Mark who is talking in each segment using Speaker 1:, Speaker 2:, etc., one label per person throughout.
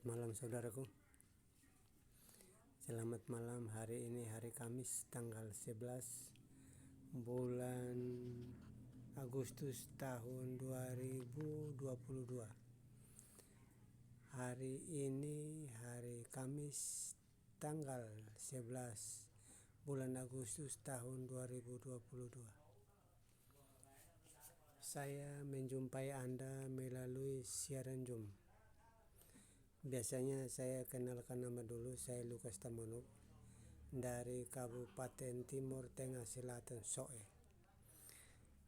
Speaker 1: Selamat malam saudaraku. Selamat malam. Hari ini hari Kamis tanggal 11 bulan Agustus tahun 2022. Hari ini hari Kamis tanggal 11 bulan Agustus tahun 2022. Saya menjumpai Anda melalui siaran Zoom. Biasanya saya kenalkan nama dulu, saya Lukas Tamonov dari Kabupaten Timur Tengah Selatan, Soe.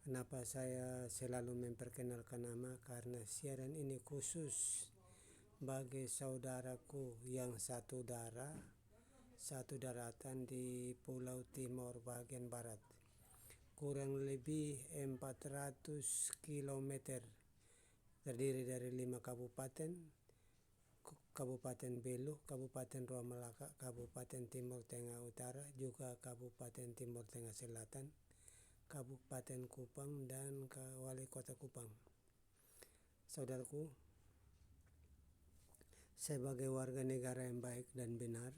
Speaker 1: Kenapa saya selalu memperkenalkan nama? Karena siaran ini khusus bagi saudaraku yang satu daratan di Pulau Timor bagian barat, kurang lebih 400 km, terdiri dari 5 kabupaten: Kabupaten Belu, Kabupaten Roa Malaka, Kabupaten Timur Tengah Utara, juga Kabupaten Timur Tengah Selatan, Kabupaten Kupang, dan Wali Kota Kupang. Saudaraku, sebagai warga negara yang baik dan benar,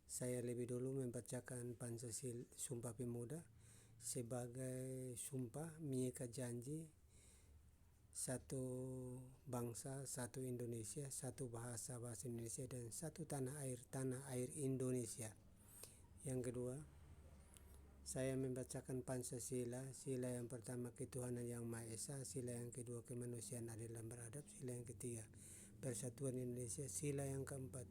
Speaker 1: saya lebih dulu membacakan Pancasila Sumpah Pemuda sebagai sumpah mengikat janji satu bangsa, satu Indonesia, satu bahasa Indonesia, dan satu tanah air Indonesia. Yang kedua, saya membacakan Pancasila. Sila yang pertama, ketuhanan yang Maha Esa. Sila yang kedua, kemanusiaan adil dan beradab. Sila yang ketiga, persatuan Indonesia. Sila yang keempat,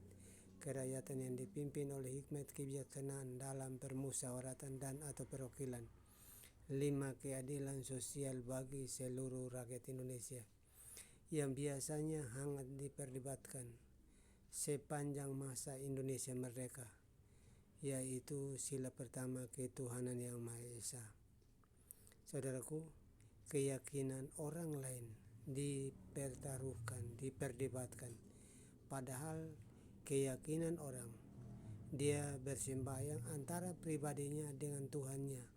Speaker 1: kerakyatan yang dipimpin oleh hikmat kebijaksanaan dalam permusyawaratan dan atau perwakilan. 5. Keadilan sosial bagi seluruh rakyat Indonesia yang biasanya hangat diperdebatkan sepanjang masa Indonesia merdeka, yaitu sila pertama, ketuhanan yang Maha Esa. Saudaraku, keyakinan orang lain dipertaruhkan, diperdebatkan, padahal keyakinan orang, dia bersembahyang antara pribadinya dengan Tuhannya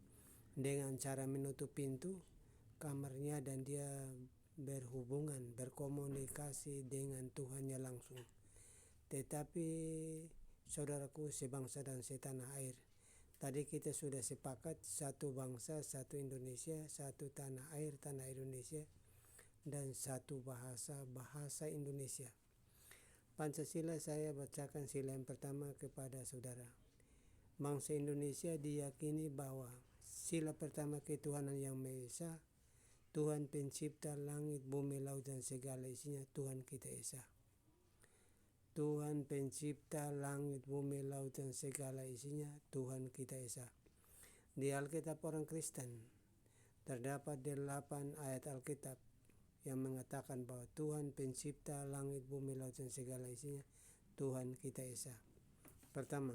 Speaker 1: dengan cara menutup pintu kamarnya, dan dia berhubungan, berkomunikasi dengan Tuhannya langsung. Tetapi saudaraku, sebangsa dan setanah air, tadi kita sudah sepakat satu bangsa, satu Indonesia, satu tanah air Indonesia, dan satu bahasa Indonesia. Pancasila saya bacakan sila yang pertama kepada saudara. Bangsa Indonesia diyakini bahwa sila pertama, ketuhanan yang Maha Esa, Tuhan pencipta langit, bumi, laut, dan segala isinya, Tuhan kita Esa. Tuhan pencipta langit, bumi, laut, dan segala isinya, Tuhan kita Esa. Di Alkitab orang Kristen terdapat 8 ayat Alkitab yang mengatakan bahwa Tuhan pencipta langit, bumi, laut, dan segala isinya, Tuhan kita Esa. Pertama,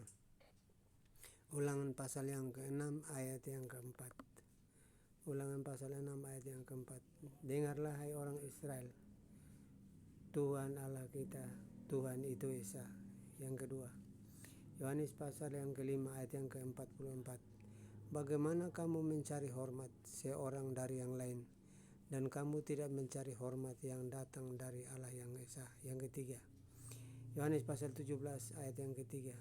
Speaker 1: Ulangan pasal yang ke-6 ayat yang ke-4. Ulangan pasal 6 ayat yang ke-4. Dengarlah hai orang Israel, Tuhan Allah kita, Tuhan itu Esa. Yang kedua, Yohanes pasal yang ke-5 ayat yang ke-44. Bagaimana kamu mencari hormat seorang dari yang lain, dan kamu tidak mencari hormat yang datang dari Allah yang Esa. Yang ketiga, Yohanes pasal 17 ayat yang ketiga.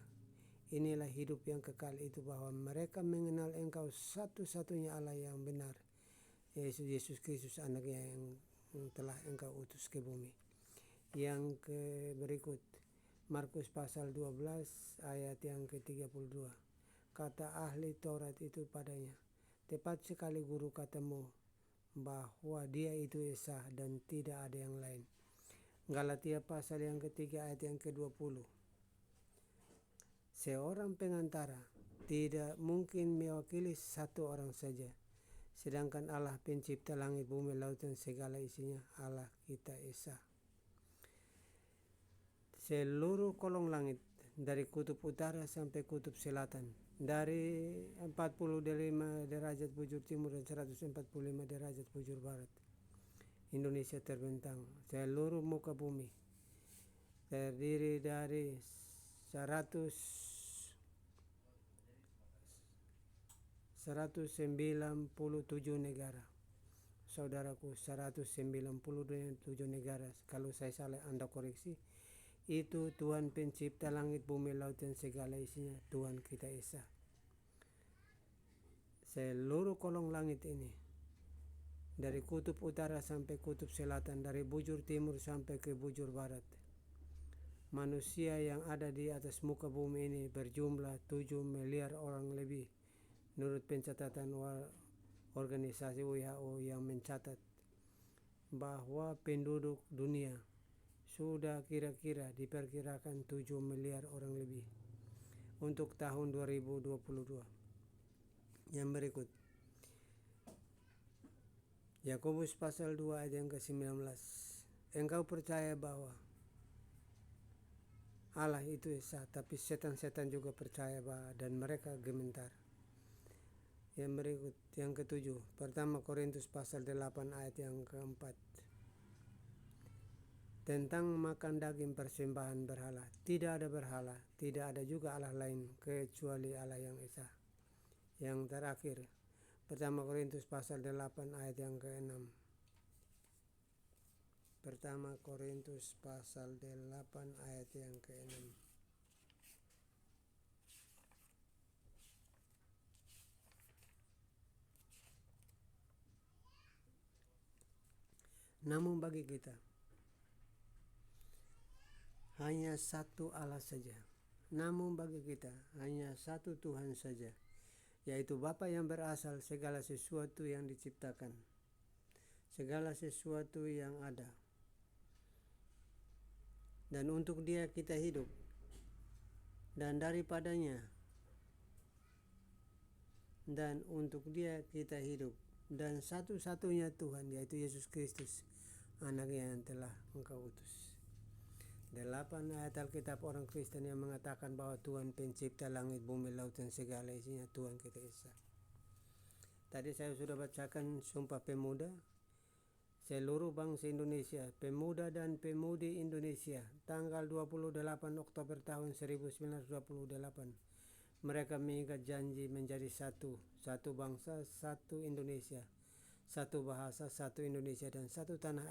Speaker 1: Inilah hidup yang kekal, itu bahwa mereka mengenal Engkau satu-satunya Allah yang benar, Yesus Kristus anaknya yang telah Engkau utus ke bumi. Yang berikut, Markus pasal 12 ayat yang ke-32. Kata ahli Taurat itu padanya, tepat sekali guru katamu bahwa dia itu Esa dan tidak ada yang lain. Galatia pasal yang ketiga ayat yang ke-20. Seorang pengantara tidak mungkin mewakili satu orang saja, sedangkan Allah pencipta langit, bumi, laut, dan segala isinya, Allah kita Esa. Seluruh kolong langit, dari kutub utara sampai kutub selatan, dari 45 derajat bujur timur dan 145 derajat bujur barat, Indonesia terbentang. Seluruh muka bumi terdiri dari 197 negara. Saudaraku, 197 negara. Kalau saya salah, Anda koreksi. itu Tuhan pencipta langit, bumi, laut, dan segala isinya, Tuhan kita Esa. Seluruh kolong langit ini, dari kutub utara sampai kutub selatan, dari bujur timur sampai ke bujur barat, manusia yang ada di atas muka bumi ini berjumlah 7 miliar orang lebih menurut pencatatan organisasi WHO yang mencatat bahwa penduduk dunia sudah kira-kira diperkirakan 7 miliar orang lebih untuk tahun 2022. Yang berikut, Yakobus pasal 2 ayat yang ke-19. Engkau percaya bahwa Allah itu esa, tapi setan-setan juga percaya bahwa, dan mereka gemetar. Yang berikut, yang ke-7, pertama Korintus pasal 8 ayat yang ke-4. Tentang makan daging persembahan berhala. Tidak ada berhala, tidak ada juga Allah lain kecuali Allah yang esa. Yang terakhir, pertama Korintus pasal 8 ayat yang ke-6. Pertama Korintus pasal 8 ayat yang ke-6. Namun bagi kita hanya satu Allah saja. Namun bagi kita hanya satu Tuhan saja, yaitu Bapa yang berasal segala sesuatu yang diciptakan, segala sesuatu yang ada. Dan untuk Dia kita hidup, dan daripadanya, dan untuk Dia kita hidup, dan satu-satunya Tuhan, yaitu Yesus Kristus, Anaknya yang telah Engkau utus. 8 ayat Alkitab orang Kristen yang mengatakan bahwa Tuhan pencipta langit, bumi, laut, dan segala isinya, Tuhan kita Esa. Tadi saya sudah bacakan Sumpah Pemuda seluruh bangsa Indonesia, pemuda dan pemudi Indonesia, tanggal 28 Oktober tahun 1928. Mereka mengikat janji menjadi satu bangsa, satu Indonesia, satu bahasa, satu Indonesia, dan satu tanah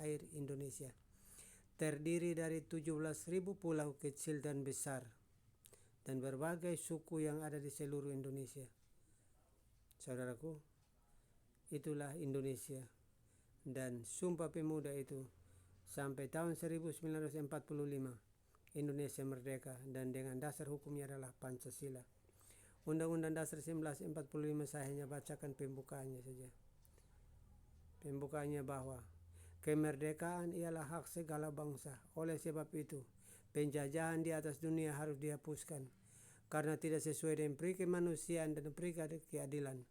Speaker 1: air Indonesia. Terdiri dari 17.000 pulau kecil dan besar, dan berbagai suku yang ada di seluruh Indonesia. Saudaraku, itulah Indonesia. Dan Sumpah Pemuda itu sampai tahun 1945 Indonesia merdeka, dan dengan dasar hukumnya adalah Pancasila. Undang-Undang Dasar 1945 saya hanya bacakan pembukaannya saja. Pembukaannya bahwa kemerdekaan ialah hak segala bangsa. Oleh sebab itu, penjajahan di atas dunia harus dihapuskan, karena tidak sesuai dengan peri kemanusiaan dan peri keadilan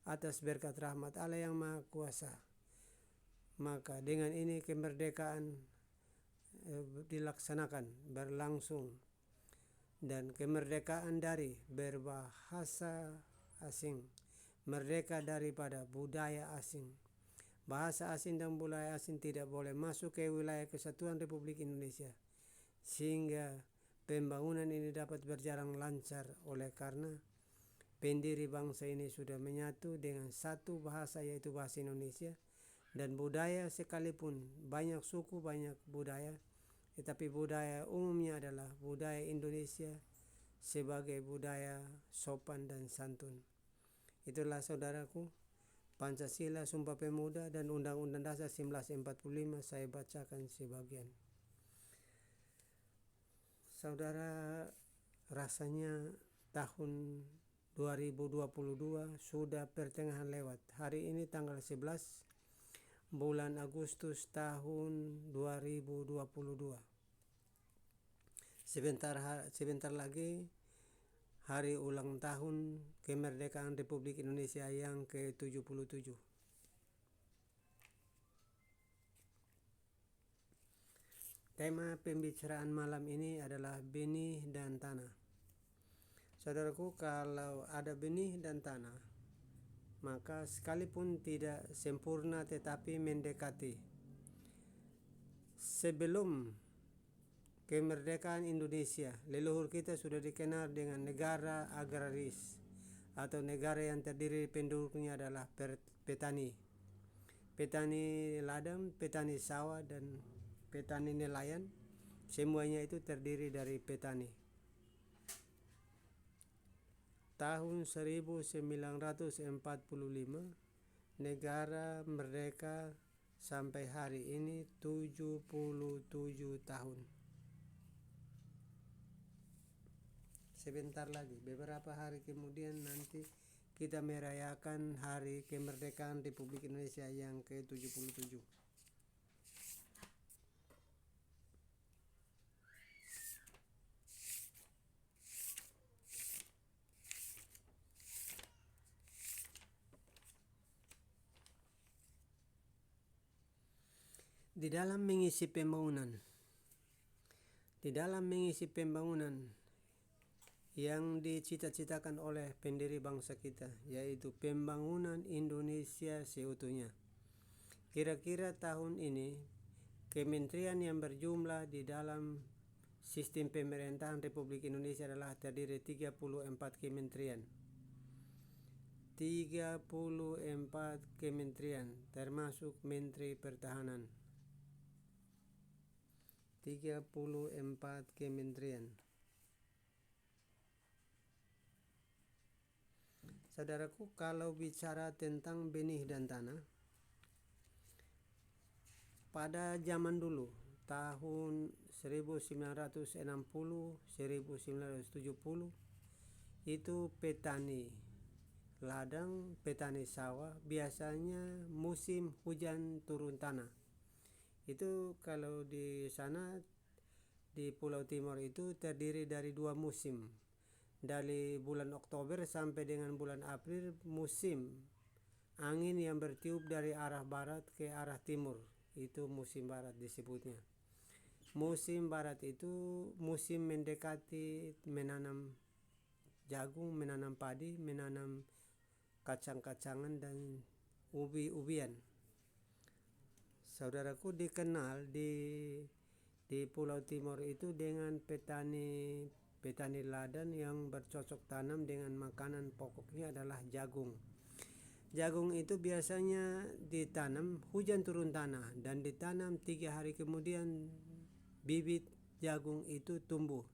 Speaker 1: atas berkat rahmat Allah yang Maha Kuasa. Maka dengan ini kemerdekaan dilaksanakan, berlangsung, dan kemerdekaan dari berbahasa asing, merdeka daripada budaya asing. Bahasa asing dan budaya asing tidak boleh masuk ke wilayah kesatuan Republik Indonesia, sehingga pembangunan ini dapat berjalan lancar. Oleh karena pendiri bangsa ini sudah menyatu dengan satu bahasa, yaitu bahasa Indonesia, dan budaya, sekalipun banyak suku, banyak budaya, tetapi budaya umumnya adalah budaya Indonesia sebagai budaya sopan dan santun. Itulah saudaraku, Pancasila, Sumpah Pemuda, dan Undang-Undang Dasar 1945 saya bacakan sebagian. Saudara, rasanya tahun 2022 sudah pertengahan lewat. Hari ini tanggal 11 bulan Agustus tahun 2022. Sebentar lagi hari ulang tahun kemerdekaan Republik Indonesia yang ke-77. Tema pembicaraan malam ini adalah benih dan tanah. Saudaraku, kalau ada benih dan tanah, maka sekalipun tidak sempurna tetapi mendekati. Sebelum kemerdekaan Indonesia, leluhur kita sudah dikenal dengan negara agraris, atau negara yang terdiri penduduknya adalah petani ladang, petani sawah, dan petani nelayan, semuanya itu terdiri dari petani. Tahun 1945 negara merdeka sampai hari ini 77 tahun. Sebentar lagi, beberapa hari kemudian nanti kita merayakan hari kemerdekaan Republik Indonesia yang ke-77. Di dalam mengisi pembangunan yang dicita-citakan oleh pendiri bangsa kita, yaitu pembangunan Indonesia seutuhnya. Kira-kira tahun ini kementerian yang berjumlah di dalam sistem pemerintahan Republik Indonesia adalah terdiri 34 kementerian. 34 kementerian termasuk Menteri Pertahanan. 34 kementerian. Saudaraku, kalau bicara tentang benih dan tanah, pada zaman dulu, tahun 1960-1970, itu petani ladang, petani sawah biasanya musim hujan turun tanah. Itu kalau di sana di Pulau Timur itu terdiri dari 2 musim. Dari bulan Oktober sampai dengan bulan April musim angin yang bertiup dari arah barat ke arah timur, itu musim barat disebutnya. Musim barat itu musim mendekati menanam jagung, menanam padi, menanam kacang-kacangan dan ubi-ubian. Saudaraku, dikenal di Pulau Timur itu dengan petani ladang yang bercocok tanam dengan makanan pokoknya adalah jagung. Jagung itu biasanya ditanam hujan turun tanah dan ditanam 3 hari kemudian bibit jagung itu tumbuh.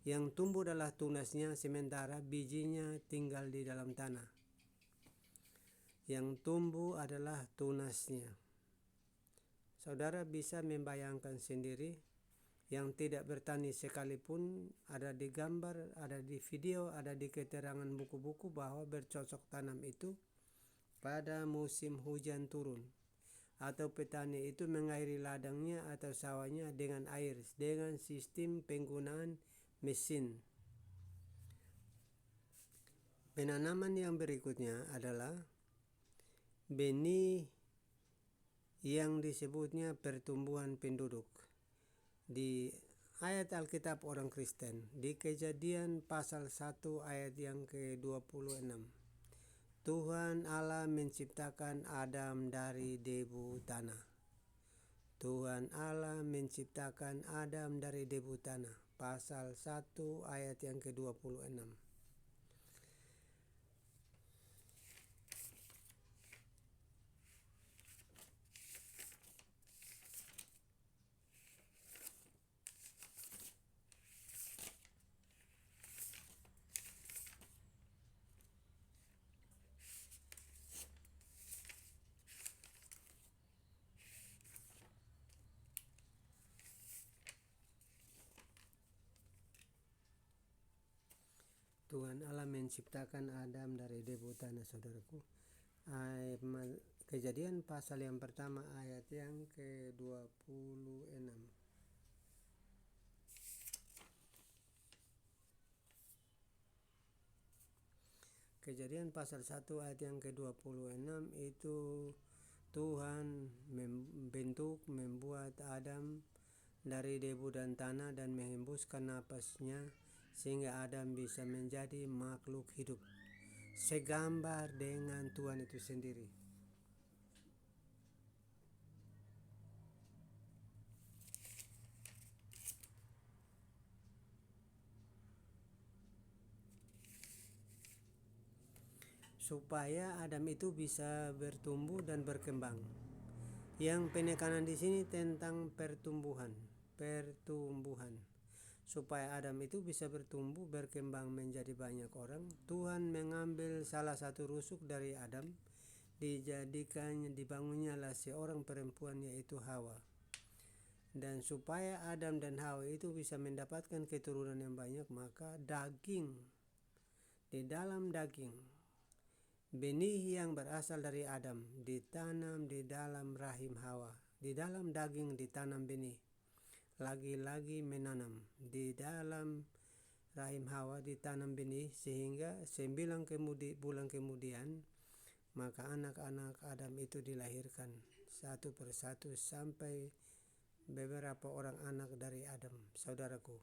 Speaker 1: Yang tumbuh adalah tunasnya, sementara bijinya tinggal di dalam tanah. Yang tumbuh adalah tunasnya. Saudara bisa membayangkan sendiri, yang tidak bertani sekalipun ada di gambar, ada di video, ada di keterangan buku-buku bahwa bercocok tanam itu pada musim hujan turun, atau petani itu mengairi ladangnya atau sawahnya dengan air dengan sistem penggunaan mesin. Penanaman yang berikutnya adalah benih yang disebutnya pertumbuhan penduduk. Di ayat Alkitab orang Kristen, di Kejadian pasal 1 ayat yang ke-26, Tuhan Allah menciptakan Adam dari debu tanah. Tuhan Allah menciptakan Adam dari debu tanah. Pasal 1 ayat yang ke-26. Tuhan Allah menciptakan Adam dari debu tanah, saudaraku. Kejadian pasal yang pertama ayat yang ke-26. Kejadian pasal 1 ayat yang ke-26 itu Tuhan membuat Adam dari debu dan tanah dan menghembuskan napasnya sehingga Adam bisa menjadi makhluk hidup segambar dengan Tuhan itu sendiri. Supaya Adam itu bisa bertumbuh dan berkembang. Yang penekanan di sini tentang pertumbuhan, supaya Adam itu bisa bertumbuh, berkembang menjadi banyak orang. Tuhan mengambil salah satu rusuk dari Adam, dibangunnyalah seorang perempuan, yaitu Hawa. Dan supaya Adam dan Hawa itu bisa mendapatkan keturunan yang banyak, maka di dalam daging benih yang berasal dari Adam ditanam di dalam rahim Hawa. Di dalam daging ditanam benih, lagi-lagi menanam di dalam rahim Hawa, ditanam benih, sehingga 9 bulan kemudian maka anak-anak Adam itu dilahirkan satu persatu sampai beberapa orang anak dari Adam, saudaraku.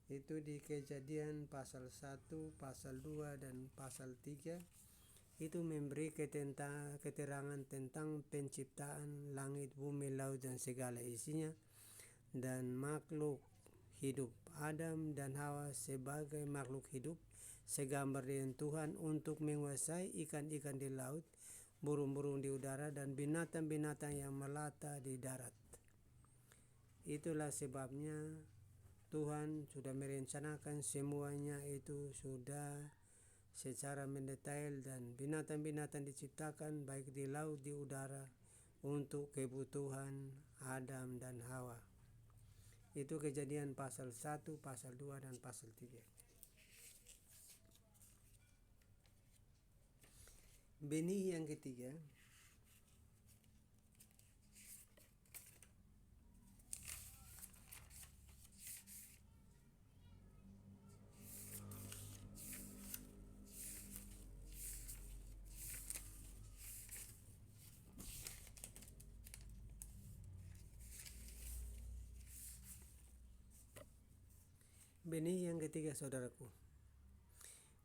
Speaker 1: Itu di Kejadian pasal 1, pasal 2, dan pasal 3. Itu memberi keterangan tentang penciptaan langit, bumi, laut, dan segala isinya, dan makhluk hidup. Adam dan Hawa sebagai makhluk hidup, segambar dengan Tuhan untuk menguasai ikan-ikan di laut, burung-burung di udara, dan binatang-binatang yang melata di darat. Itulah sebabnya Tuhan sudah merencanakan semuanya itu sudah secara mendetail, dan binatang-binatang diciptakan baik di laut, di udara, untuk kebutuhan Adam dan Hawa. Itu Kejadian pasal 1, pasal 2, dan pasal 3. Benih yang ketiga, saudaraku.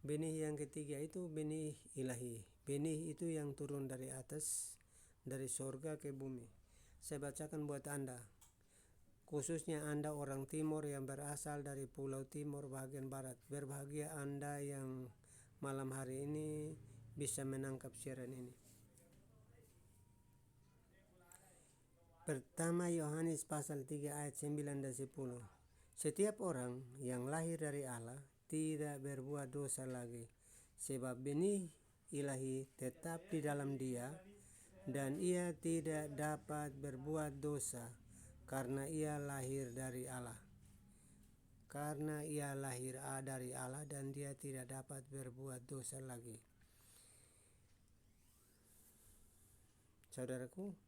Speaker 1: Benih yang ketiga itu benih ilahi. Benih itu yang turun dari atas, dari sorga ke bumi. Saya bacakan buat Anda, khususnya Anda orang Timur yang berasal dari Pulau Timur bagian barat. Berbahagia Anda yang malam hari ini bisa menangkap siaran ini. Pertama Yohanes pasal 3 ayat 9 dan 10. Setiap orang yang lahir dari Allah tidak berbuat dosa lagi, sebab benih ilahi tetap di dalam dia, dan ia tidak dapat berbuat dosa karena ia lahir dari Allah. Karena ia lahir dari Allah, dan dia tidak dapat berbuat dosa lagi. Saudaraku,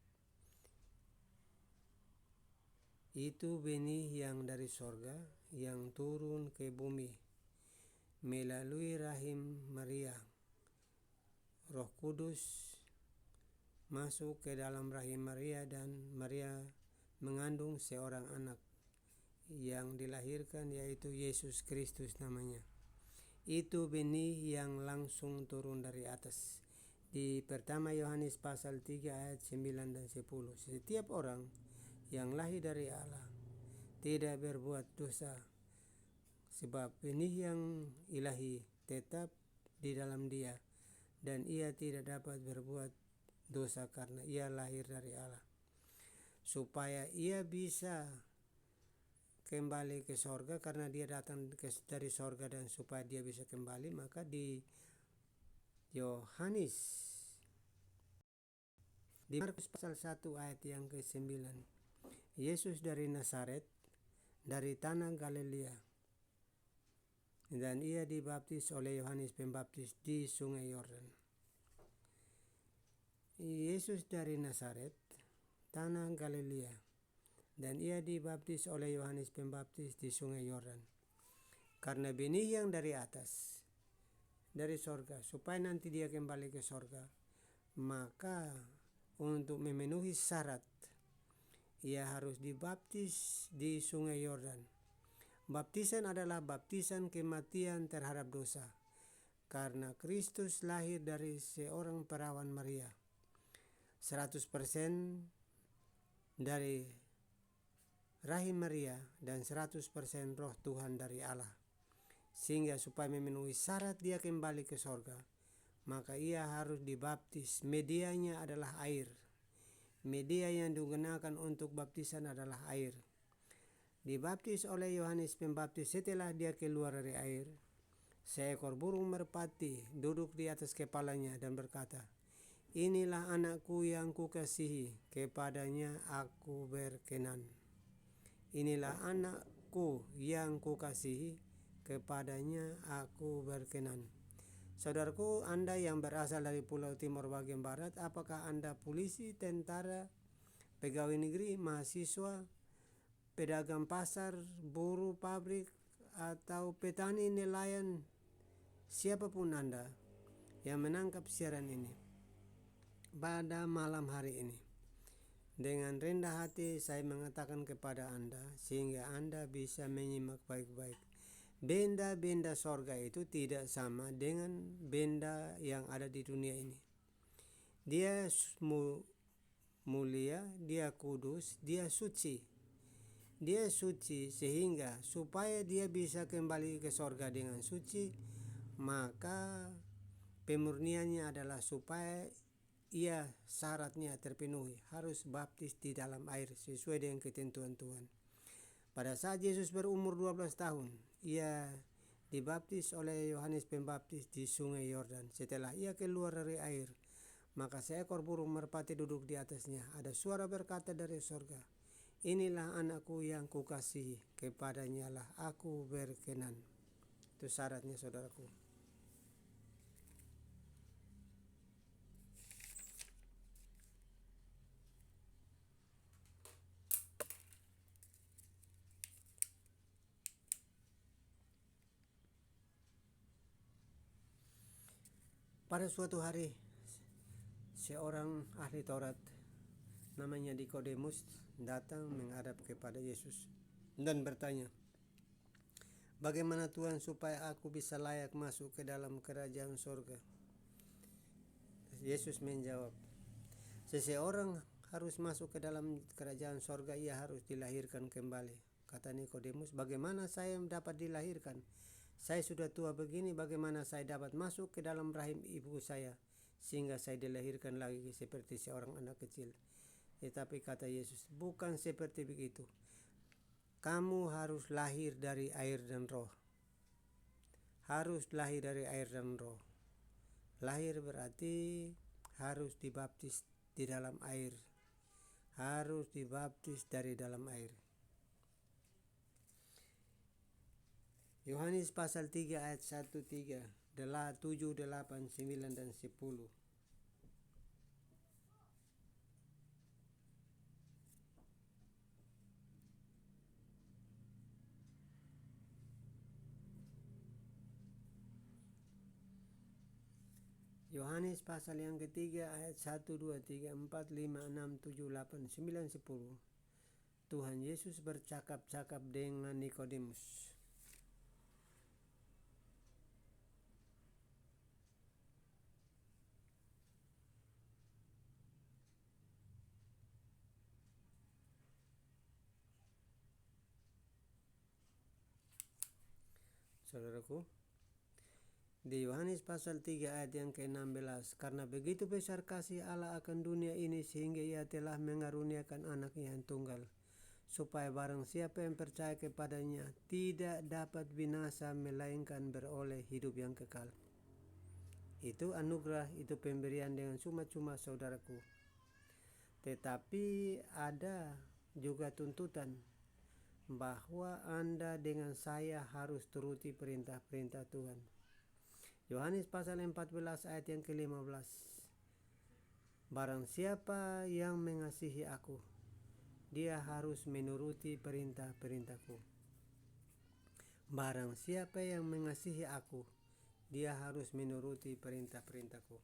Speaker 1: itu benih yang dari sorga yang turun ke bumi melalui rahim Maria. Roh Kudus masuk ke dalam rahim Maria, dan Maria mengandung seorang anak yang dilahirkan, yaitu Yesus Kristus namanya. Itu benih yang langsung turun dari atas. Di pertama Yohanes pasal 3 ayat 9 dan 10. Setiap orang yang lahir dari Allah tidak berbuat dosa, sebab benih yang ilahi tetap di dalam dia, dan ia tidak dapat berbuat dosa karena ia lahir dari Allah. Supaya ia bisa kembali ke sorga, karena dia datang dari sorga, dan supaya dia bisa kembali, maka di Markus pasal 1 ayat yang ke-9, Yesus dari Nazaret, dari tanah Galilea, dan ia dibaptis oleh Yohanes Pembaptis di Sungai Yordan. Yesus dari Nazaret, tanah Galilea, dan ia dibaptis oleh Yohanes Pembaptis di Sungai Yordan. Karena benih yang dari atas, dari sorga, supaya nanti dia kembali ke sorga, maka untuk memenuhi syarat, ia harus dibaptis di Sungai Yordan. Baptisan adalah baptisan kematian terhadap dosa, karena Kristus lahir dari seorang perawan Maria, 100% dari rahim Maria, dan 100% roh Tuhan dari Allah. Sehingga supaya memenuhi syarat dia kembali ke sorga, maka ia harus dibaptis. Medianya adalah air. Media yang digunakan untuk baptisan adalah air. Dibaptis oleh Yohanes Pembaptis. Setelah dia keluar dari air, seekor burung merpati duduk di atas kepalanya dan berkata, "Inilah anakku yang kukasihi, kepadanya aku berkenan." Inilah anakku yang kukasihi, kepadanya aku berkenan. Saudaraku, Anda yang berasal dari Pulau Timur bagian barat, apakah Anda polisi, tentara, pegawai negeri, mahasiswa, pedagang pasar, buruh pabrik, atau petani, nelayan, siapapun Anda yang menangkap siaran ini pada malam hari ini, dengan rendah hati saya mengatakan kepada Anda, sehingga Anda bisa menyimak baik-baik. Benda-benda sorga itu tidak sama dengan benda yang ada di dunia ini. Dia mulia, dia kudus, dia suci. Dia suci sehingga supaya dia bisa kembali ke sorga dengan suci, maka pemurniannya adalah supaya ia syaratnya terpenuhi, harus baptis di dalam air sesuai dengan ketentuan Tuhan. Pada saat Yesus berumur 12 tahun, ia dibaptis oleh Yohanes Pembaptis di sungai Yordan. Setelah ia keluar dari air, maka seekor burung merpati duduk di atasnya. Ada suara berkata dari sorga, "Inilah anakku yang kukasihi, kepadanya lah aku berkenan." Itu syaratnya, saudaraku. Pada suatu hari, seorang ahli Taurat namanya Nikodemus datang menghadap kepada Yesus dan bertanya, "Bagaimana Tuhan supaya aku bisa layak masuk ke dalam kerajaan surga?" Yesus menjawab, "Seseorang harus masuk ke dalam kerajaan surga, ia harus dilahirkan kembali." Kata Nikodemus, "Bagaimana saya dapat dilahirkan? Saya sudah tua begini, bagaimana saya dapat masuk ke dalam rahim ibu saya sehingga saya dilahirkan lagi seperti seorang anak kecil?" Tetapi kata Yesus, "Bukan seperti begitu. Kamu harus lahir dari air dan roh." Harus lahir dari air dan roh. Lahir berarti harus dibaptis di dalam air. Harus dibaptis dari dalam air. Yohanes pasal 3 ayat 1, 3, 7, 8, 9, dan 10. Yohanes pasal yang ketiga ayat 1, 2, 3, 4, 5, 6, 7, 8, 9, 10. Tuhan Yesus bercakap-cakap dengan Nikodemus. Saudaraku, di Yohanes pasal 3 ayat yang ke-16, "Karena begitu besar kasih Allah akan dunia ini sehingga ia telah mengaruniakan anaknya yang tunggal, supaya barang siapa yang percaya kepadanya tidak dapat binasa melainkan beroleh hidup yang kekal." Itu anugerah, itu pemberian dengan cuma-cuma, saudaraku. Tetapi ada juga tuntutan bahwa Anda dengan saya harus turuti perintah-perintah Tuhan. Yohanes pasal 14 ayat yang ke-15. "Barang siapa yang mengasihi aku, dia harus menuruti perintah-perintahku. Barang siapa yang mengasihi aku, dia harus menuruti perintah-perintahku."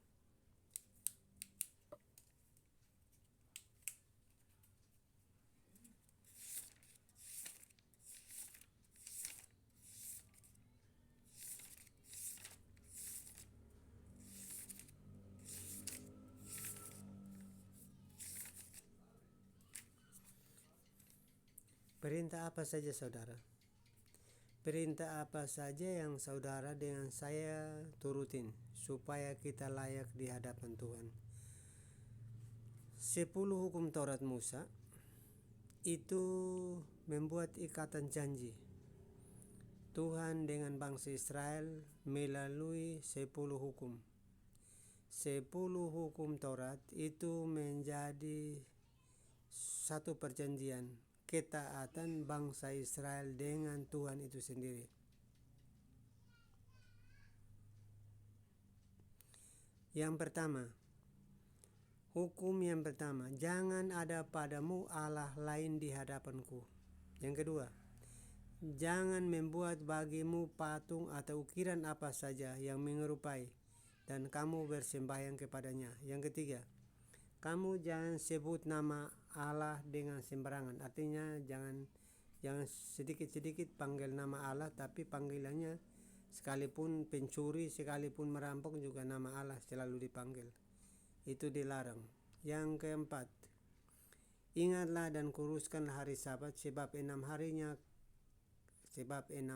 Speaker 1: Perintah apa saja, saudara? Perintah apa saja yang saudara dengan saya turutin supaya kita layak di hadapan Tuhan? 10 hukum Taurat Musa itu membuat ikatan janji Tuhan dengan bangsa Israel melalui 10 hukum. 10 hukum Taurat itu menjadi satu perjanjian ketaatan bangsa Israel dengan Tuhan itu sendiri. Yang pertama, hukum yang pertama, jangan ada padamu Allah lain di hadapanku. Yang kedua, jangan membuat bagimu patung atau ukiran apa saja yang menyerupai dan kamu bersembahyang kepadanya. Yang ketiga, kamu jangan sebut nama Allah dengan sembarangan. Artinya jangan sedikit-sedikit panggil nama Allah, tapi panggilannya sekalipun pencuri, sekalipun merampok juga nama Allah selalu dipanggil. Itu dilarang. Yang keempat, ingatlah dan kuruskanlah hari Sabat, sebab 6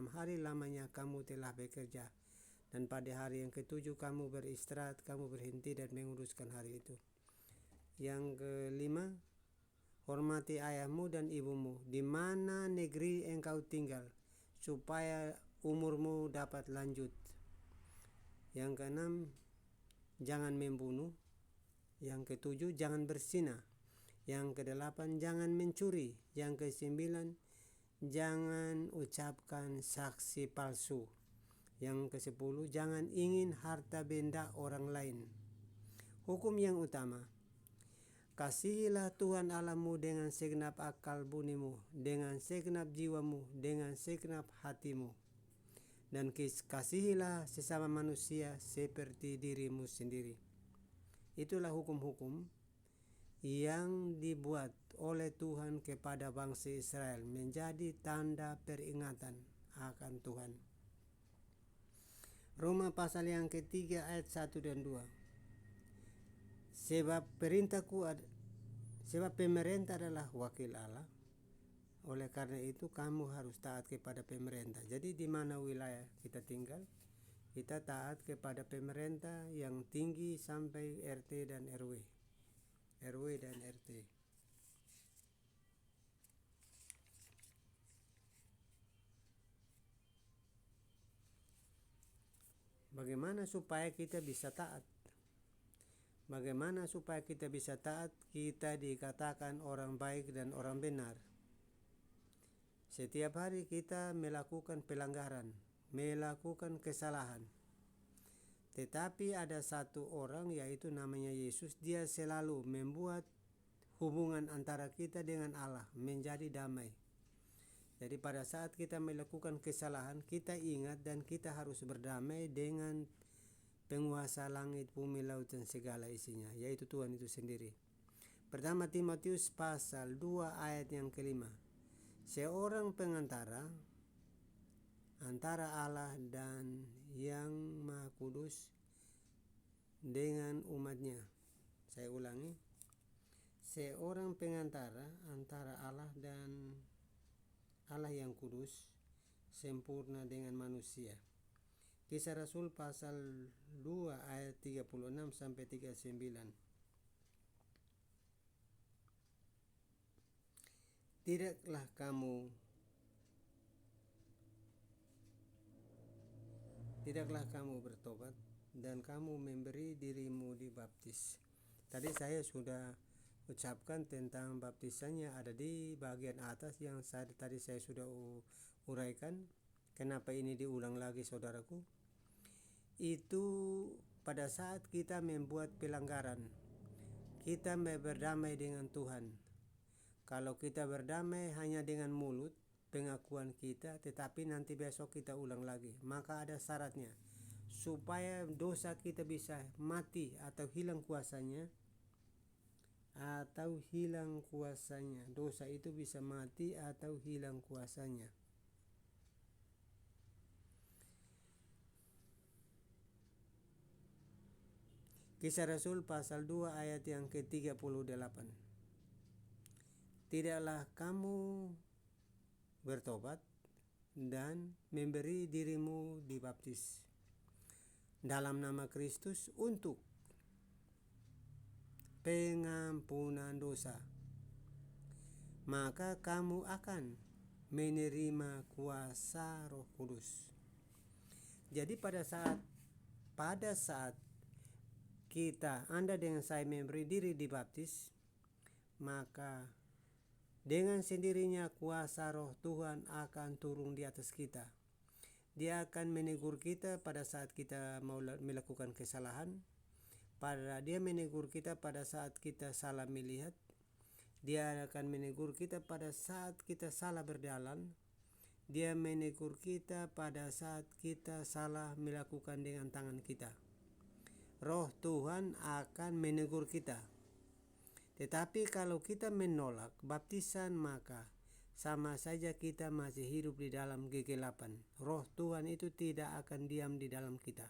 Speaker 1: hari lamanya kamu telah bekerja, dan pada hari yang ketujuh kamu beristirahat, kamu berhenti dan menguruskan hari itu. Yang kelima, hormati ayahmu dan ibumu di mana negeri engkau tinggal, supaya umurmu dapat lanjut. Yang keenam, jangan membunuh. Yang ketujuh, jangan berzina. Yang kedelapan, jangan mencuri. Yang kesembilan, jangan ucapkan saksi palsu. Yang kesepuluh, jangan ingin harta benda orang lain. Hukum yang utama, kasihilah Tuhan Allahmu dengan segenap akal bunimu, dengan segenap jiwamu, dengan segenap hatimu. Dan kasihilah sesama manusia seperti dirimu sendiri. Itulah hukum-hukum yang dibuat oleh Tuhan kepada bangsa Israel menjadi tanda peringatan akan Tuhan. Roma pasal yang ketiga ayat 1 dan 2. Sebab pemerintah adalah wakil Allah. Oleh karena itu kamu harus taat kepada pemerintah. Jadi di mana wilayah kita tinggal, kita taat kepada pemerintah yang tinggi sampai RT dan RW. RW dan RT. Bagaimana supaya kita bisa taat? Bagaimana supaya kita bisa taat? Kita dikatakan orang baik dan orang benar. Setiap hari kita melakukan pelanggaran, melakukan kesalahan. Tetapi ada satu orang, yaitu namanya Yesus. Dia selalu membuat hubungan antara kita dengan Allah menjadi damai. Jadi pada saat kita melakukan kesalahan, kita ingat dan kita harus berdamai dengan penguasa langit, bumi, laut, dan segala isinya, yaitu Tuhan itu sendiri. Pertama Timotius pasal 2 ayat yang kelima. Seorang pengantara antara Allah dan yang Maha Kudus dengan umatnya. Saya ulangi. Seorang pengantara antara Allah dan Allah yang kudus, sempurna dengan manusia. Kisah Rasul pasal 2 ayat 36 sampai 39. Tidaklah kamu bertobat dan kamu memberi dirimu dibaptis. Tadi saya sudah ucapkan tentang baptisannya, ada di bagian atas yang tadi saya sudah uraikan. Kenapa ini diulang lagi, saudaraku? Itu pada saat kita membuat pelanggaran, kita berdamai dengan Tuhan. Kalau kita berdamai hanya dengan mulut, pengakuan kita, tetapi nanti besok kita ulang lagi, maka ada syaratnya. Supaya dosa kita bisa mati atau hilang kuasanya, dosa itu bisa mati atau hilang kuasanya. Kisah Rasul pasal 2 ayat yang ke-38. Tidaklah kamu bertobat dan memberi dirimu dibaptis dalam nama Kristus untuk pengampunan dosa, maka kamu akan menerima kuasa Roh Kudus. Jadi pada saat Anda dengan saya memberi diri dibaptis, maka dengan sendirinya kuasa Roh Tuhan akan turun di atas kita. Dia akan menegur kita pada saat kita mau melakukan kesalahan. Dia menegur kita pada saat kita salah melihat. Dia akan menegur kita pada saat kita salah berjalan. Dia menegur kita pada saat kita salah melakukan dengan tangan kita. Roh Tuhan akan menegur kita. Tetapi kalau kita menolak baptisan, maka sama saja kita masih hidup di dalam kegelapan. Roh Tuhan itu tidak akan diam di dalam kita.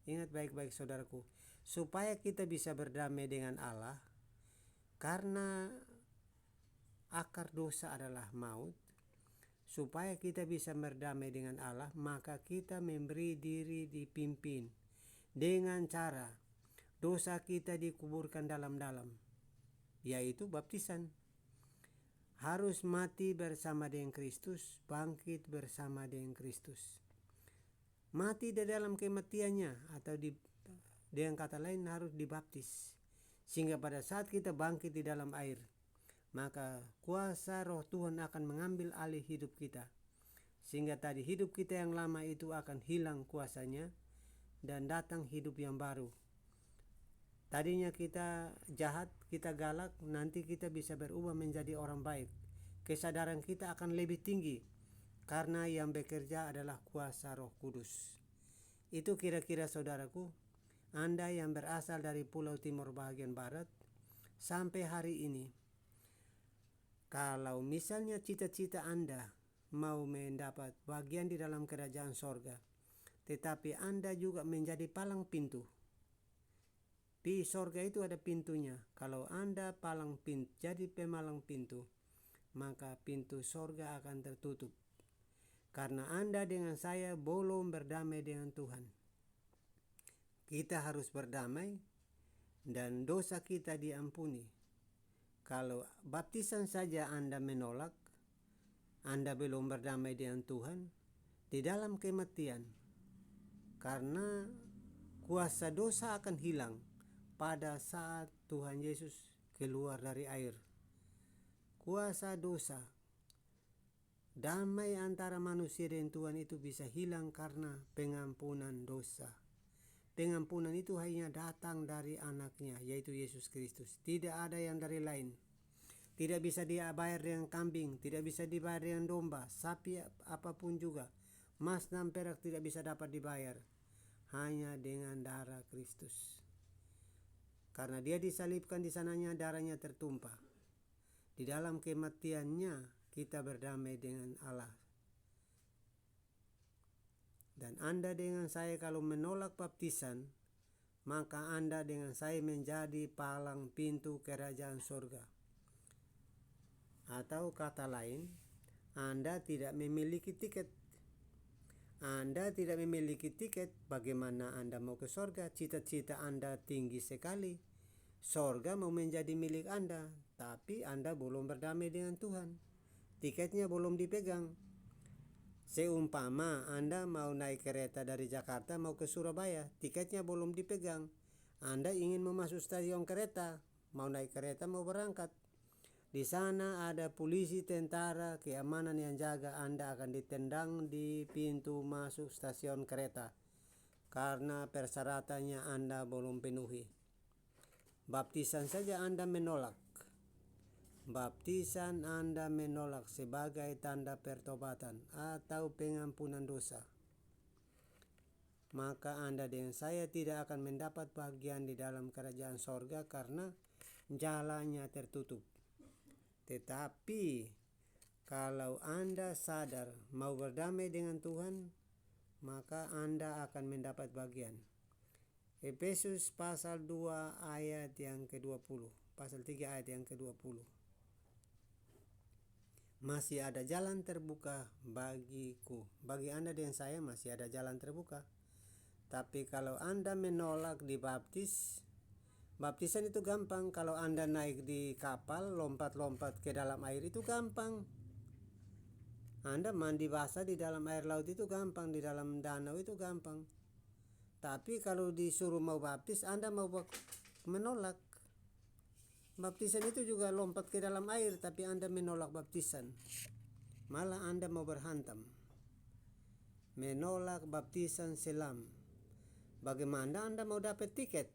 Speaker 1: Ingat baik-baik saudaraku, supaya kita bisa berdamai dengan Allah, karena akar dosa adalah maut. Supaya kita bisa berdamai dengan Allah, maka kita memberi diri dipimpin dengan cara dosa kita dikuburkan dalam-dalam, yaitu baptisan. Harus mati bersama dengan Kristus, bangkit bersama dengan Kristus. Mati di dalam kematiannya, atau dengan kata lain harus dibaptis, sehingga pada saat kita bangkit di dalam air, maka kuasa Roh Tuhan akan mengambil alih hidup kita, sehingga tadi hidup kita yang lama itu akan hilang kuasanya dan datang hidup yang baru. Tadinya kita jahat, kita galak, nanti kita bisa berubah menjadi orang baik. Kesadaran kita akan lebih tinggi karena yang bekerja adalah kuasa Roh Kudus. Itu kira-kira saudaraku, Anda yang berasal dari Pulau Timur bagian barat sampai hari ini, kalau misalnya cita-cita Anda mau mendapat bagian di dalam kerajaan sorga, tetapi Anda juga menjadi palang pintu. Di sorga itu ada pintunya. Kalau Anda jadi pemalang pintu, maka pintu sorga akan tertutup. Karena Anda dengan saya belum berdamai dengan Tuhan. Kita harus berdamai dan dosa kita diampuni. Kalau baptisan saja Anda menolak, Anda belum berdamai dengan Tuhan di dalam kematian. Karena kuasa dosa akan hilang pada saat Tuhan Yesus keluar dari air. Kuasa dosa, damai antara manusia dan Tuhan itu bisa hilang karena pengampunan dosa. Pengampunan itu hanya datang dari anaknya, yaitu Yesus Kristus. Tidak ada yang dari lain. Tidak bisa dibayar dengan kambing, tidak bisa dibayar dengan domba, sapi apapun juga. Emas dan perak tidak bisa dapat dibayar. Hanya dengan darah Kristus. Karena dia disalibkan di sananya, darahnya tertumpah. Di dalam kematiannya kita berdamai dengan Allah. Dan Anda dengan saya kalau menolak baptisan, maka Anda dengan saya menjadi palang pintu kerajaan surga. Atau kata lain, Anda tidak memiliki tiket. Anda tidak memiliki tiket, bagaimana Anda mau ke surga? Cita-cita Anda tinggi sekali. Surga mau menjadi milik Anda, tapi Anda belum berdamai dengan Tuhan. Tiketnya belum dipegang. Seumpama Anda mau naik kereta dari Jakarta mau ke Surabaya, tiketnya belum dipegang. Anda ingin memasuk stasiun kereta, mau naik kereta mau berangkat. Di sana ada polisi, tentara, keamanan yang jaga. Anda akan ditendang di pintu masuk stasiun kereta karena persyaratannya Anda belum penuhi. Baptisan saja Anda menolak. Baptisan Anda menolak sebagai tanda pertobatan atau pengampunan dosa. Maka Anda dengan saya tidak akan mendapat bagian di dalam kerajaan sorga karena jalannya tertutup. Tetapi kalau Anda sadar mau berdamai dengan Tuhan, maka Anda akan mendapat bagian. Efesus pasal 2 ayat yang ke-20, pasal 3 ayat yang ke-20. Masih ada jalan terbuka bagiku. Bagi Anda dan saya masih ada jalan terbuka. Tapi kalau Anda menolak dibaptis, Baptisan itu gampang. Kalau Anda naik di kapal, lompat-lompat ke dalam air itu gampang. Anda mandi basah di dalam air laut itu gampang, di dalam danau itu gampang. Tapi kalau disuruh mau baptis, Anda mau menolak. Baptisan itu juga lompat ke dalam air, tapi Anda menolak baptisan. Malah Anda mau berhantam. Menolak baptisan selam. Bagaimana Anda mau dapat tiket?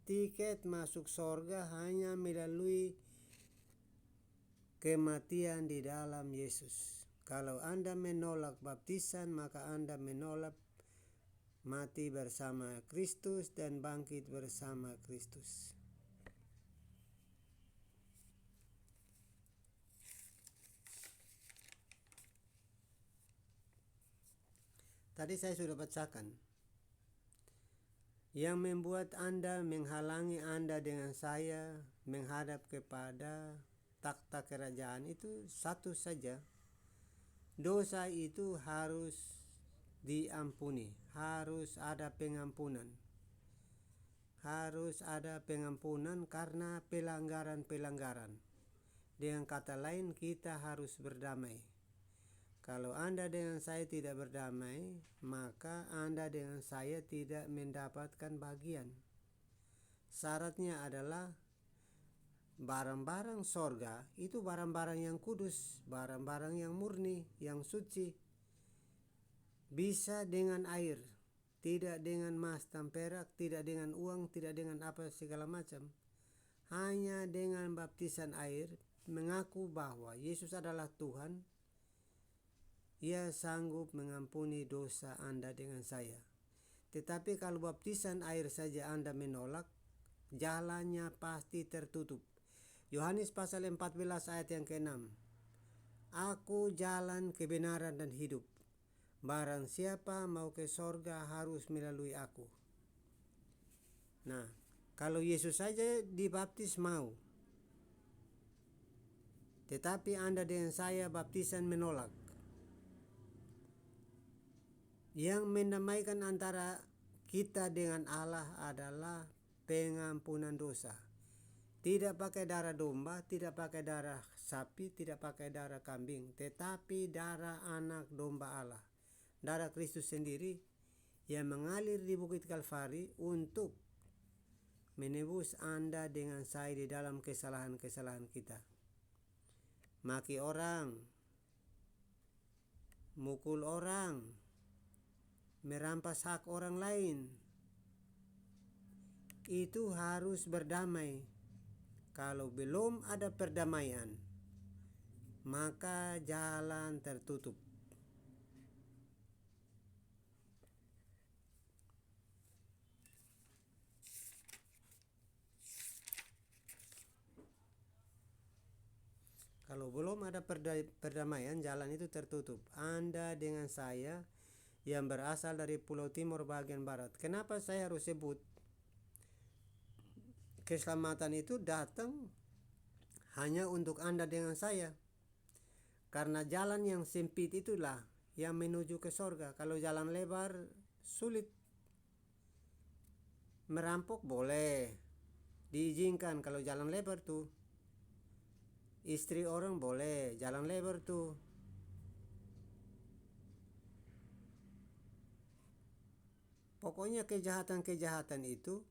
Speaker 1: Tiket masuk sorga hanya melalui kematian di dalam Yesus. Kalau Anda menolak baptisan, maka Anda menolak mati bersama Kristus dan bangkit bersama Kristus. Tadi saya sudah bacakan. Yang membuat Anda, menghalangi Anda dengan saya menghadap kepada takhta kerajaan itu satu saja. Dosa itu harus diampuni, harus ada pengampunan. Harus ada pengampunan karena pelanggaran-pelanggaran. Dengan kata lain, kita harus berdamai. Kalau Anda dengan saya tidak berdamai, maka Anda dengan saya tidak mendapatkan bagian. Syaratnya adalah barang-barang sorga itu barang-barang yang kudus, barang-barang yang murni, yang suci. Bisa dengan air, tidak dengan emas dan perak, tidak dengan uang, tidak dengan apa segala macam. Hanya dengan baptisan air, mengaku bahwa Yesus adalah Tuhan. Ia sanggup mengampuni dosa Anda dengan saya. Tetapi kalau baptisan air saja Anda menolak, jalannya pasti tertutup. Yohanes pasal 14 ayat yang ke-6. Aku jalan kebenaran dan hidup. Barang siapa mau ke sorga harus melalui aku. Nah, kalau Yesus saja dibaptis mau. Tetapi Anda dengan saya baptisan menolak. Yang mendamaikan antara kita dengan Allah adalah pengampunan dosa. Tidak pakai darah domba, tidak pakai darah sapi, tidak pakai darah kambing, tetapi darah anak domba Allah. Darah Kristus sendiri yang mengalir di Bukit Kalvari untuk menebus Anda dengan saya di dalam kesalahan-kesalahan kita. Maki orang, mukul orang, merampas hak orang lain, itu harus berdamai. Kalau belum ada perdamaian, maka jalan tertutup. Kalau belum ada perdamaian, jalan itu tertutup. Anda dengan saya yang berasal dari Pulau Timur bagian barat. Kenapa saya harus sebut keselamatan itu datang hanya untuk Anda dengan saya? Karena jalan yang sempit itulah yang menuju ke sorga. Kalau jalan lebar sulit. Merampok boleh, diizinkan kalau jalan lebar tuh. Istri orang boleh, jalan lebar tuh. Pokoknya kejahatan-kejahatan itu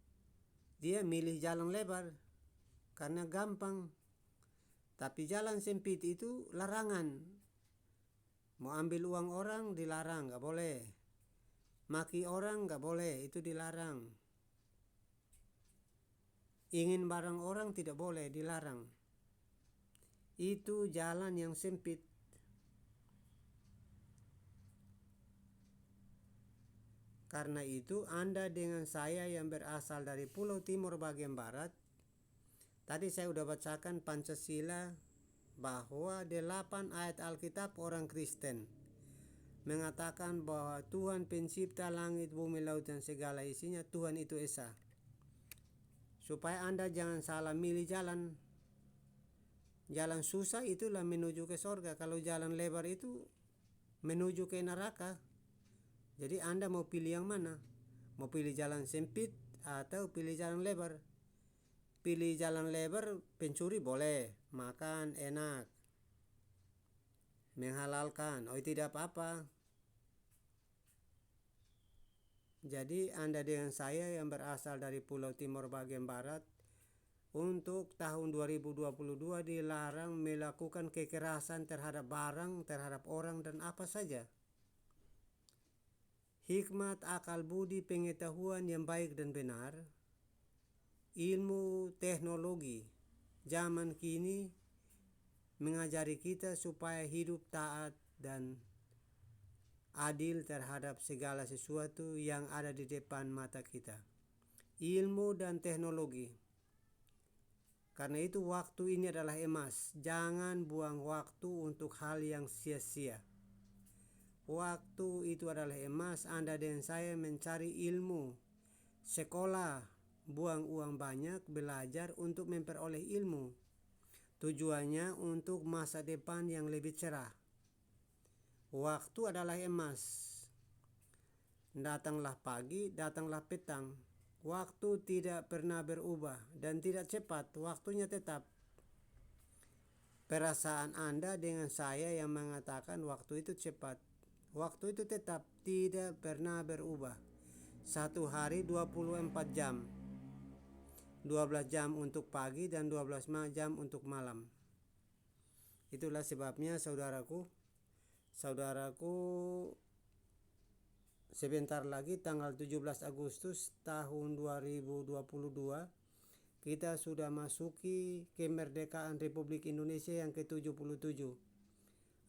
Speaker 1: dia milih jalan lebar karena gampang. Tapi jalan sempit itu larangan. Mau ambil uang orang dilarang, gak boleh. Maki orang gak boleh, itu dilarang. Ingin barang orang tidak boleh, dilarang. Itu jalan yang sempit. Karena itu Anda dengan saya yang berasal dari Pulau Timur bagian barat, tadi saya sudah bacakan Pancasila bahwa 8 ayat Alkitab orang Kristen mengatakan bahwa Tuhan pencipta langit, bumi, laut dan segala isinya, Tuhan itu esa. Supaya Anda jangan salah milih jalan. Jalan susah itulah menuju ke sorga. Kalau jalan lebar itu menuju ke neraka. Jadi Anda mau pilih yang mana? Mau pilih jalan sempit atau pilih jalan lebar? pilih jalan lebar, pencuri boleh, makan enak, menghalalkan, tidak apa-apa. Jadi Anda dengan saya yang berasal dari Pulau Timur bagian barat, untuk tahun 2022 dilarang melakukan kekerasan terhadap barang, terhadap orang dan apa saja. Hikmat, akal budi, pengetahuan yang baik dan benar, ilmu teknologi zaman kini mengajari kita supaya hidup taat dan adil terhadap segala sesuatu yang ada di depan mata kita. Ilmu dan teknologi. Karena itu waktu ini adalah emas. Jangan buang waktu untuk hal yang sia-sia. Waktu itu adalah emas. Anda dan saya mencari ilmu, sekolah, buang uang banyak, belajar untuk memperoleh ilmu. Tujuannya untuk masa depan yang lebih cerah. Waktu adalah emas. Datanglah pagi, datanglah petang. Waktu tidak pernah berubah dan tidak cepat, waktunya tetap. Perasaan Anda dengan saya yang mengatakan waktu itu cepat. Waktu itu tetap tidak pernah berubah. Satu hari 24 jam. 12 jam untuk pagi dan 12 jam untuk malam. Itulah sebabnya saudaraku, sebentar lagi tanggal 17 Agustus tahun 2022 kita sudah masuki kemerdekaan Republik Indonesia yang ke-77.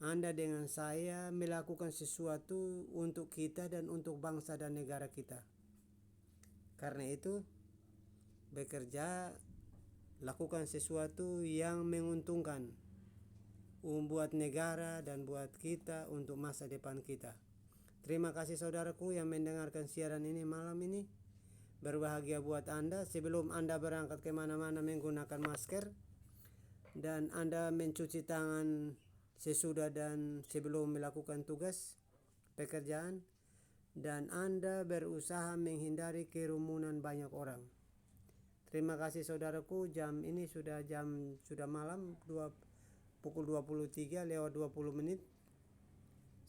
Speaker 1: Anda dengan saya melakukan sesuatu untuk kita dan untuk bangsa dan negara kita. Karena itu, bekerja, lakukan sesuatu yang menguntungkan buat negara dan buat kita untuk masa depan kita. Terima kasih saudaraku yang mendengarkan siaran ini malam ini. Berbahagia buat Anda. Sebelum Anda berangkat kemana-mana menggunakan masker, dan Anda mencuci tangan sesudah dan sebelum melakukan tugas pekerjaan, dan Anda berusaha menghindari kerumunan banyak orang. Terima kasih saudaraku. Jam ini sudah malam, pukul 23:20.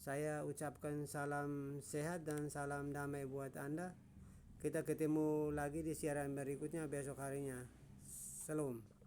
Speaker 1: Saya ucapkan salam sehat dan salam damai buat Anda. Kita ketemu lagi di siaran berikutnya besok harinya. Salam.